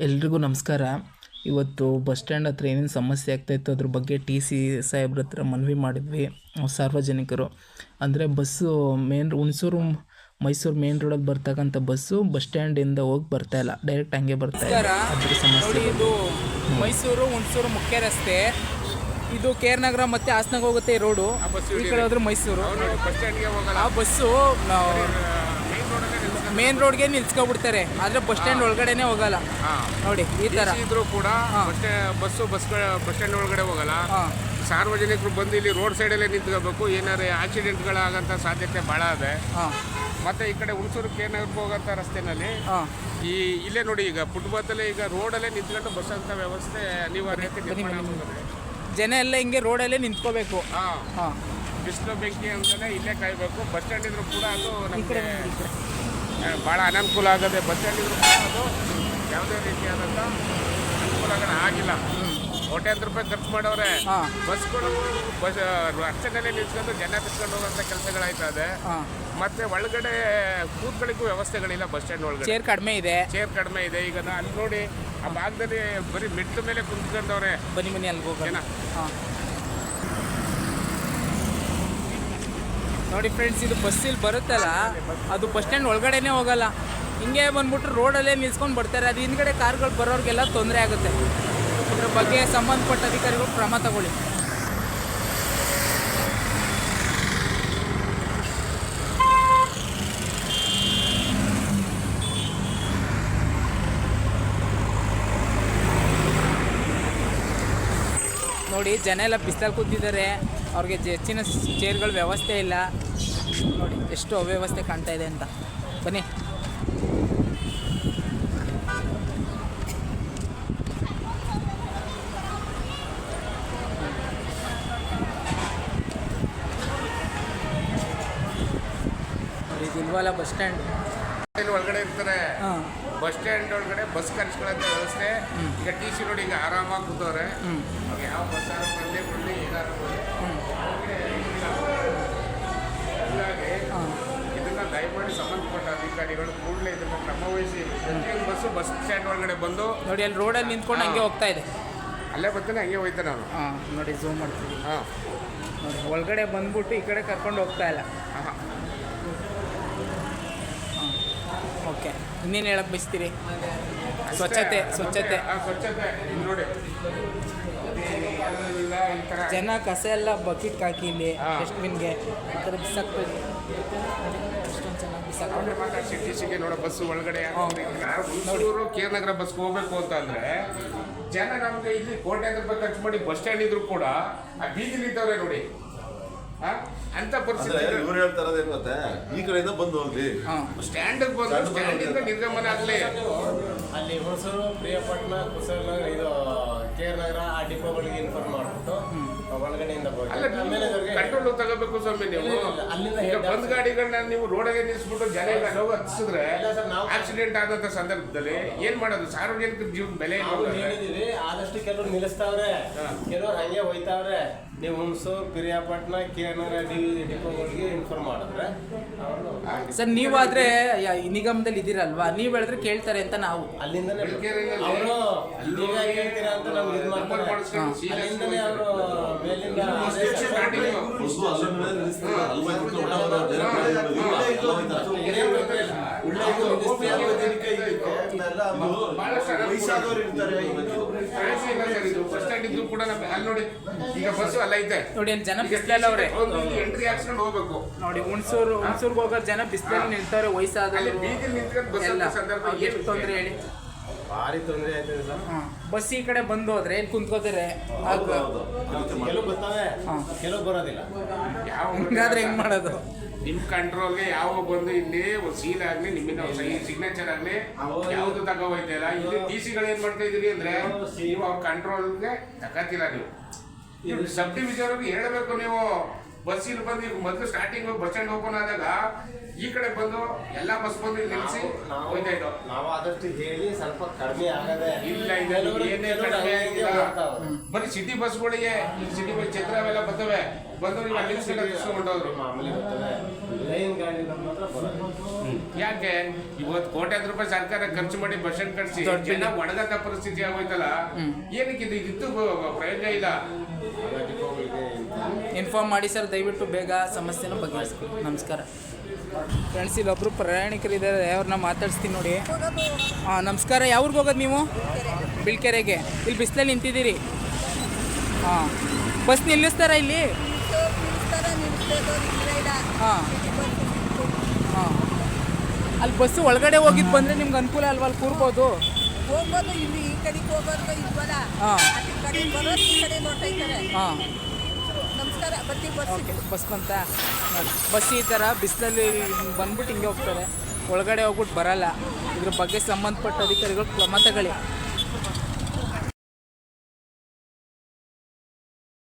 ಎಲ್ರಿಗೂ ನಮಸ್ಕಾರ. ಇವತ್ತು ಬಸ್ ಸ್ಟ್ಯಾಂಡ್ ಹತ್ರ ಏನೇನು ಸಮಸ್ಯೆ ಆಗ್ತಾಯಿತ್ತು ಅದ್ರ ಬಗ್ಗೆ ಟಿ ಸಿ ಸಾಹೇಬ್ರ ಹತ್ರ ಮನವಿ ಮಾಡಿದ್ವಿ. ಸಾರ್ವಜನಿಕರು ಅಂದರೆ ಬಸ್ಸು ಹುಣಸೂರು ಮೈಸೂರು ಮೇನ್ ರೋಡಲ್ಲಿ ಬರ್ತಕ್ಕಂಥ ಬಸ್ಸು ಬಸ್ ಸ್ಟ್ಯಾಂಡಿಂದ ಹೋಗಿ ಬರ್ತಾಯಿಲ್ಲ, ಡೈರೆಕ್ಟ್ ಹಂಗೆ ಬರ್ತಾ ಇಲ್ಲ. ಅದ್ರ ಸಮಸ್ಯೆ ಇದು ಮೈಸೂರು ಹುಣಸೂರು ಮುಖ್ಯ ರಸ್ತೆ, ಇದು ಕೇರ್ ನಗರ ಮತ್ತು ಹಾಸನಾಗ ಹೋಗುತ್ತೆ ಈ ರೋಡು. ಈ ಕಡೆ ಹೋದ್ರೆ ಮೈಸೂರು. ಆ ಬಸ್ಸು ಮೇನ್ ರೋಡ್ಗೆ ನಿಲ್ಸ್ಕೊಬಿಡ್ತಾರೆ, ಆದರೆ ಬಸ್ ಸ್ಟ್ಯಾಂಡ್ ಒಳಗಡೆನೆ ಹೋಗಲ್ಲ. ನೋಡಿ ಈ ಥರ ಇದ್ರೂ ಕೂಡ ಬಸ್ ಸ್ಟ್ಯಾಂಡ್ ಒಳಗಡೆ ಹೋಗಲ್ಲ. ಸಾರ್ವಜನಿಕರು ಬಂದು ಇಲ್ಲಿ ರೋಡ್ ಸೈಡಲ್ಲೇ ನಿಂತ್ಕೋಬೇಕು. ಏನಾದ್ರು ಆಕ್ಸಿಡೆಂಟ್ಗಳಾಗಂಥ ಸಾಧ್ಯತೆ ಭಾಳ ಇದೆ. ಮತ್ತೆ ಈ ಕಡೆ ಹುಣಸೂರು ಕೇರ್ನಗರಕ್ಕೆ ಹೋಗೋಂಥ ರಸ್ತೆನಲ್ಲಿ ಇಲ್ಲೇ ನೋಡಿ, ಈಗ ಫುಟ್ಪಾತಲ್ಲೇ ಈಗ ರೋಡಲ್ಲೇ ನಿಂತ್ಕೊಂಡು ಬಸ್ ಅಂತ ವ್ಯವಸ್ಥೆ ಅನಿವಾರ್ಯತೆ. ಜನ ಎಲ್ಲ ಹಿಂಗೆ ರೋಡಲ್ಲೇ ನಿಂತ್ಕೋಬೇಕು. ಬಿಸಿಲು ಬೆಂಕಿ ಅಂತಲೇ ಇಲ್ಲೇ ಕಾಯಬೇಕು. ಬಸ್ ಸ್ಟ್ಯಾಂಡ್ ಇದ್ರೂ ಕೂಡ ಅದು ನಮಗೆ ಭಾಳ ಅನನುಕೂಲ ಆಗುತ್ತೆ. ಬಸ್ ಸ್ಟ್ಯಾಂಡ್ ಇದ್ರೂ ಕೂಡ ಅದು ಯಾವುದೇ ರೀತಿಯಾದಂಥ ಅನುಕೂಲಗಳು ಆಗಿಲ್ಲ. ಕೋಟ್ಯಾಂತರ ರೂಪಾಯಿ ಖರ್ಚು ಮಾಡವ್ರೆ. ಬಸ್ಗಳು ಅರ್ಚನೆಲ್ಲೇ ನಿಲ್ಸ್ಕೊಂಡು ಜನ ತಿರ್ಸ್ಕೊಂಡು ಹೋಗೋಂಥ ಕೆಲಸಗಳಾಯ್ತಾ ಇದೆ. ಮತ್ತೆ ಒಳಗಡೆ ಕೂತ್ಗಳಿಗೂ ವ್ಯವಸ್ಥೆಗಳಿಲ್ಲ. ಬಸ್ ಸ್ಟ್ಯಾಂಡ್ ಒಳಗಡೆ ಚೇರ್ ಕಡಿಮೆ ಇದೆ. ಈಗ ಅಲ್ಲಿ ನೋಡಿ, ಆ ಭಾಗದಲ್ಲಿ ಬರೀ ಮೆಟ್ಟ ಮೇಲೆ ಕುಂತ್ಕೊಂಡವ್ರೆ. ಬನ್ನಿ ಅಲ್ಲಿ ಹೋಗೋಣ. ನೋಡಿ ಫ್ರೆಂಡ್ಸ್, ಇದು ಬಸ್ ಇಲ್ಲಿ ಬರುತ್ತಲ್ಲ, ಅದು ಬಸ್ ಸ್ಟ್ಯಾಂಡ್ ಒಳಗಡೆನೇ ಹೋಗಲ್ಲ. ಹಿಂಗೆ ಬಂದ್ಬಿಟ್ಟು ರೋಡಲ್ಲೇ ನಿಲ್ಸ್ಕೊಂಡು ಬರ್ತಾರೆ. ಅದು ಹಿಂದ್ಗಡೆ ಕಾರ್ಗಳು ಬರೋರಿಗೆಲ್ಲ ತೊಂದರೆ ಆಗುತ್ತೆ. ಅದ್ರ ಬಗ್ಗೆ ಸಂಬಂಧಪಟ್ಟ ಅಧಿಕಾರಿಗಳು ಕ್ರಮ ತಗೊಳ್ಳಿ. ನೋಡಿ, ಜನ ಎಲ್ಲ ಬಿಸಿಲಲ್ಲಿ ಕೂತಿದ್ದಾರೆ. ಅವ್ರಿಗೆ ಹೆಚ್ಚಿನ ಚೇರ್ಗಳ ವ್ಯವಸ್ಥೆ ಇಲ್ಲ. ನೋಡಿ ಎಷ್ಟು ಅವ್ಯವಸ್ಥೆ ಕಾಣ್ತಾ ಇದೆ ಅಂತ. ಬನ್ನಿ. ಇದಿಲ್ವಲ್ಲ ಬಸ್ ಸ್ಟ್ಯಾಂಡ್ ಒಳಗಡೆ ಇರ್ತಾರೆ. ಬಸ್ ಸ್ಟ್ಯಾಂಡ್ ಒಳಗಡೆ ಬಸ್ ಕರೆಸ್ಕೊಳ್ಳೋಂಥ ವ್ಯವಸ್ಥೆ. ಈಗ ಟಿ ಸಿ ನೋಡಿ, ಈಗ ಆರಾಮಾಗಿ ಕೂತವ್ರೆ. ಅವ್ರಿಗೆ ಯಾವ ಬಸ್ ಬಂದೇ ಬರಲಿ, ಏನಾದ್ರು ಹೀಗಾಗಿ ಇದನ್ನ ದಯಮಾಡಿ ಸಂಬಂಧಪಟ್ಟ ಅಧಿಕಾರಿಗಳು ಕೂಡಲೇ ಇದನ್ನ ಕ್ರಮ ವಹಿಸಿ ಪ್ರತಿಯೊಂದು ಬಸ್ ಸ್ಟ್ಯಾಂಡ್ ಒಳಗಡೆ ಬಂದು ನೋಡಿ, ಅಲ್ಲಿ ರೋಡಲ್ಲಿ ನಿಂತ್ಕೊಂಡು ಹಂಗೆ ಹೋಗ್ತಾ ಇದೆ. ಅಲ್ಲೇ ಬರ್ತಾನೆ, ಹಂಗೆ ಹೋಯ್ತೆ ನಾನು. ನೋಡಿ ಝೂಮ್ ಮಾಡ್ತೀವಿ. ನೋಡಿ, ಒಳಗಡೆ ಬಂದ್ಬಿಟ್ಟು ಈ ಕಡೆ ಕರ್ಕೊಂಡು ಹೋಗ್ತಾ ಇಲ್ಲ. ಓಕೆ, ಇನ್ನೇನು ಹೇಳಕ್ಕೆ ಬಯಸ್ತೀರಿ? ಸ್ವಚ್ಛತೆ ನೋಡಿ, ಜನ ಕಸ ಎಲ್ಲ ಬಕೆಟ್ ಹಾಕಿ ಇಲ್ಲಿ ಡಸ್ಟ್ಬಿನ್ಗೆ ಈ ಥರ ಬಿಸಾಕ್ಬೇಕು. ಅಷ್ಟೊಂದು ಚೆನ್ನಾಗಿ ಬಿಸಾಕೊಂಡು ಟಿ ಸಿಗೆ ನೋಡೋ ಬಸ್ಸು ಒಳಗಡೆ ಹುಣಸೂರು ಕೇರ್ನಗರ ಬಸ್ಗೆ ಹೋಗ್ಬೇಕು ಅಂತ ಅಂದರೆ ಜನ ನಮಗೆ ಇಲ್ಲಿ ಕೋಟ್ಯಾಂತರ ರೂಪಾಯಿ ಖರ್ಚು ಮಾಡಿ ಬಸ್ ಸ್ಟ್ಯಾಂಡ್ ಇದ್ರು ಕೂಡ ಆ ಬೀದಿಲಿ ಇದ್ದವ್ರೆ ನೋಡಿ. ಅಂತ ಪರಿಸ್ಥಿತಿ ಇವ್ರು ಹೇಳ್ತಾರದು ಏನು ಗೊತ್ತೆ, ಈ ಕಡೆಯಿಂದ ಬಂದು ಹೋಗ್ಲಿ, ಸ್ಟ್ಯಾಂಡಿಗೆ ಬಂದು ಸ್ಟ್ಯಾಂಡಿಂದ ನಿರ್ಗಮನ ಆಗಲಿ. ಅಲ್ಲಿ ಹುಣಸೂರು, ಪ್ರಿಯಪಟ್ಟಣ, ಕುಶಾಲನಗರ, ಇದು ಕೇರ್ ನಗರ ಆ ಡಿಪೋಗಳಿಗೆ ಇನ್ಫಾರ್ಮ್ ಮಾಡಿಬಿಟ್ಟು ಒಳಗಡೆಯಿಂದ ಕಂಟ್ರೋಲ್ ತಗೋಬೇಕು ಸ್ವಾಮಿ. ನೀವು ಈಗ ಬಂದ್ ಗಾಡಿಗಳನ್ನ ನೀವು ರೋಡಲ್ಲಿ ನಿಲ್ಲಿಸ್ಬಿಟ್ಟು ಜನ ನೋವು ಹತ್ತಿಸಿದ್ರೆ ಆಕ್ಸಿಡೆಂಟ್ ಆದಂತ ಸಂದರ್ಭದಲ್ಲಿ ಏನ್ ಮಾಡೋದು? ಸಾರ್ವಜನಿಕ ಜೀವನ ಬೆಲೆ ಹೇಳಿದೀವಿ. ಆದಷ್ಟು ಕೆಲವರು ನಿಲ್ಲಿಸ್ತಾವ್ರೆ, ಕೆಲವ್ರು ಹಂಗೆ ಹೋಯ್ತಾವ್ರೆ. ನೀವು ಹುಣಸೂರು, ಪಿರಿಯಾಪಟ್ಟಣ, ಕೇರ್ ನಗರ ಡಿಪೋಗಳಿಗೆ ಇನ್ಫಾರ್ಮ್ ಮಾಡಿದ್ರೆ ಸರ್, ನೀವಾದ್ರೆ ನಿಗಮದಲ್ಲಿ ಇದ್ದೀರಲ್ವಾ, ನೀವು ಹೇಳಿದ್ರೆ ಕೇಳ್ತಾರೆ ಅಂತ ನಾವು ಅಲ್ಲಿಂದನೇ ಅವರು ಹೇಳ್ತೀರಾ ಅಂತ ನಮ್ಗೆ ಇದು ಮಾಡ್ತಾರೆ. ಅಲ್ಲಿಂದನೇ ಅವರು ಮೇಲಿಂದ ಬಸ್ ಸ್ಟ್ಯಾಂಡ್ ಇದ್ರು ಕೂಡ ಅಲ್ಲಿ ನೋಡಿ, ಈಗ ಬಸ್ಸು ಅಲ್ಲ ಐತೆ ನೋಡಿ, ಅಲ್ಲಿ ಜನ ಬಿಸಿಲಲ್ಲಿ ಅವ್ರೆ. ಎಂಟ್ರಿ ಹಾಕ್ಸ್ಕೊಂಡು ಹೋಗ್ಬೇಕು. ನೋಡಿ, ಹುಣಸೂರ್ಗೆ ಹೋಗೋ ಜನ ಬಿಸಿಲಲ್ಲಿ ನಿಲ್ತಾರೆ. ವಯಸ್ಸಾದವರು ಎಷ್ಟು ತೊಂದರೆ ಹೇಳಿ. ಭಾರಿ ತೊಂದರೆ ಆಯ್ತದೆ ಸರ್. ಬಸ್ ಈ ಕಡೆ ಬಂದು ಹೋದ್ರೆ ಇಲ್ಲಿ ಕುಂತ್ಕೋತಾರೆ. ಕೆಲವು ಬರ್ತಾವೆ, ಕೆಲವು ಬರೋದಿಲ್ಲ. ಹಂಗಾದ್ರೆ ಹೆಂಗ್ ಮಾಡೋದು? ನಿಮ್ ಕಂಟ್ರೋಲ್ಗೆ ಯಾವ ಬಂದು ಇಲ್ಲಿ ಸೀಲ್ ಆಗ್ಲಿ, ನಿಮ್ಮಿಂದ ಸಿಗ್ನೇಚರ್ ಆಗ್ಲಿ ಯಾವ್ದು ತಗೋಯ್ತಿಲ್ಲ. ಇಲ್ಲಿ ಟಿ ಸಿಗಳು ಏನ್ ಮಾಡ್ತಾ ಇದೀರಿ ಅಂದ್ರೆ ನೀವು ಅವ್ರ ಕಂಟ್ರೋಲ್ಗೆ ತಗೋತಿಲ್ಲ. ನೀವು ಸಬ್ ಡಿವಿಷನ್ ಹೇಳಬೇಕು. ನೀವು ಬಸ್ ಇಲ್ಲಿ ಬಂದು ಈಗ ಮೊದಲು ಸ್ಟಾರ್ಟಿಂಗ್ ಬಸ್ ಸ್ಟ್ಯಾಂಡ್ ಓಪನ್ ಆದಾಗ ಈ ಕಡೆ ಬಂದು ಎಲ್ಲ ಬಸ್ ಬಂದು ಇಲ್ಲಿ ನಿಲ್ಲಿಸಿ ಹೋಯ್ತಾ ಇದ್ದೋ. ನಾವು ಆದಷ್ಟು ಹೇಳಿ ಸ್ವಲ್ಪ ಕಡಿಮೆ ಆಗದೆ ಇಲ್ಲ ಏನೇ ಕಡಿಮೆ ಆಗಿಲ್ಲ. ಬರೀ ಸಿಟಿ ಬಸ್ಗಳಿಗೆ ಸಿಟಿ ಬಸ್ ಚಿತ್ರ ಅವೆಲ್ಲ ಬರ್ತವೆ, ಬಂದು ನೀವು ಅಲ್ಲಿ ನಿಲ್ಸ್ಕೊಂಡೋದ್ರು. ಮಾಮೂಲಿ ಬರ್ತದೆ, ಲೈನ್ ಗಾಡಿ ನಮ್ಮ ಹತ್ರ ಬರೋದು. ಯಾಕೆ ಇವತ್ತು ಕೋಟ್ಯಾಂತರ ರೂಪಾಯಿ ಸರ್ಕಾರ ಖರ್ಚು ಮಾಡಿ ಬಸ್ ಸ್ಟ್ಯಾಂಡ್ ಕಟ್ಸಿ ಜನ ಒಣಗಂತ ಪರಿಸ್ಥಿತಿ ಆಗೋಯ್ತಲ್ಲ, ಏನಕ್ಕೆ ಇದು ಪ್ರಯೋಜನ ಇಲ್ಲ. ಇನ್ಫಾರ್ಮ್ ಮಾಡಿ ಸರ್, ದಯವಿಟ್ಟು ಬೇಗ ಸಮಸ್ಯೆನ ಬಗೆಹರಿಸ್ಕೊಳ್ಳಿ. ನಮಸ್ಕಾರ ಫ್ರೆಂಡ್ಸ್, ಇಲ್ಲೊಬ್ರು ಪ್ರಯಾಣಿಕರಿದ್ದಾರೆ, ಅವ್ರನ್ನ ಮಾತಾಡಿಸ್ತೀನಿ ನೋಡಿ. ಹಾಂ ನಮಸ್ಕಾರ, ಯಾವ್ರಿಗೆ ಹೋಗೋದು ನೀವು? ಬಿಳ್ಕೆರೆಗೆ. ಇಲ್ಲಿ ಬಿಸಿಲಲ್ಲಿ ನಿಂತಿದ್ದೀರಿ? ಹಾಂ, ಬಸ್ ನಿಲ್ಲಿಸ್ತಾರಾ ಇಲ್ಲಿ? ಹಾಂ ಹಾಂ, ಅಲ್ಲಿ ಬಸ್ಸು ಒಳಗಡೆ ಹೋಗಿದ್ದು ಬಂದರೆ ನಿಮ್ಗೆ ಅನುಕೂಲ ಅಲ್ವಾ? ಅಲ್ಲಿ ಕೂರ್ಬೋದು. ಹೋಗ್ಬೋದು, ಇಲ್ಲಿ ಈ ಕಡೆಗೆ ಹೋಗೋದು ಇಲ್ವಲ್ಲ, ಹಾಂ ಈ ಕಡೆ ಬರೋದು ಈ ಕಡೆ ನೋಡ್ತಾ ಇದ್ದಾರೆ. ಹಾಂ ನಮಸ್ಕಾರ, ಬರ್ತೀವಿ ಬಸ್. ಓಕೆ, ಬಸ್ ಬಂತ ನೋಡಿ. ಬಸ್ ಈ ಥರ ಬಿಸಿಲಲ್ಲಿ ಬಂದ್ಬಿಟ್ಟು ಹಿಂಗೆ ಹೋಗ್ತಾರೆ, ಒಳಗಡೆ ಹೋಗ್ಬಿಟ್ಟು ಬರಲ್ಲ. ಇದ್ರ ಬಗ್ಗೆ ಸಂಬಂಧಪಟ್ಟ ಅಧಿಕಾರಿಗಳು ಕ್ರಮ ತಗೊಳ್ಳಿ.